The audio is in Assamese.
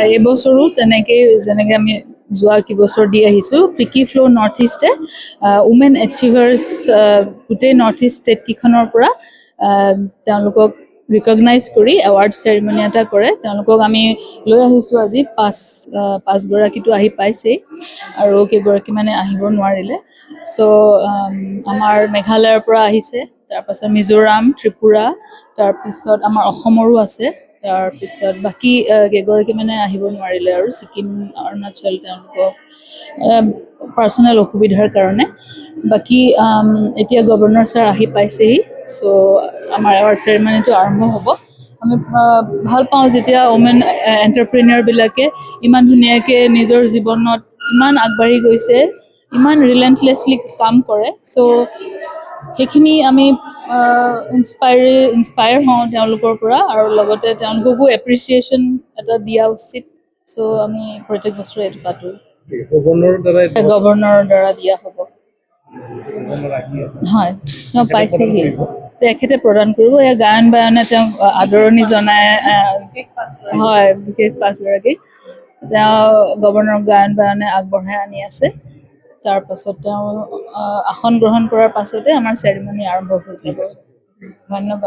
এইবছৰো তেনেকৈ যেনেকৈ আমি যোৱা কেইবছৰ দি আহিছোঁ ফিকি ফ্ল' নৰ্থ ইষ্টে উমেন এচিভাৰ্ছ গোটেই নৰ্থ ইষ্ট ষ্টেটকেইখনৰ পৰা তেওঁলোকক ৰিকগনাইজ কৰি এৱাৰ্ড চেৰিমনি এটা কৰে। তেওঁলোকক আমি লৈ আহিছোঁ আজি পাঁচগৰাকীটো আহি পাইছেই আৰু কেইগৰাকী মানে আহিব নোৱাৰিলে। চ' আমাৰ মেঘালয়ৰ পৰা আহিছে, তাৰপাছত মিজোৰাম, ত্ৰিপুৰা, তাৰপিছত আমাৰ অসমৰো আছে, তাৰপিছত বাকী কেইগৰাকী মানে আহিব নোৱাৰিলে আৰু ছিকিম, অৰুণাচল তেওঁলোকক পাৰ্চনেল অসুবিধাৰ কাৰণে। বাকী এতিয়া গভৰ্ণৰ ছাৰ আহি পাইছেহি। চ' আমাৰ এৱাৰ্ড চেৰিমনিটো আৰম্ভ হ'ব। আমি ভাল পাওঁ যেতিয়া ওমেন এণ্টাৰপ্ৰিনিয়ৰবিলাকে ইমান ধুনীয়াকৈ নিজৰ জীৱনত ইমান আগবাঢ়ি গৈছে, ইমান ৰিলেণ্টলেছলি কাম কৰে। চ' সেইখিনি আমি ইনস্পায়াৰ হওঁ তেওঁলোকৰ পৰা আৰু লগতে তেওঁলোককো এপ্ৰিচিয়েশ্যন এটা দিয়া উচিত। চ' আমি প্ৰত্যেক বছৰে এইটো পাতোঁ। গভৰ্ণৰৰ দ্বাৰা দিয়া হ'ব। হয়, তেওঁ পাইছেহি, তেখেতে প্ৰদান কৰিব। এয়া গায়ন বায়নে তেওঁক আদৰণি জনাই। হয়, বিশেষ পাঁচগৰাকীক তেওঁ গভৰ্ণৰক গায়ন বায়নে আগবঢ়াই আনি আছে। তাৰপাছত তেওঁ আসন গ্ৰহণ কৰাৰ পাছতে আমাৰ চেৰিমনি আৰম্ভ হৈ যাব। ধন্যবাদ।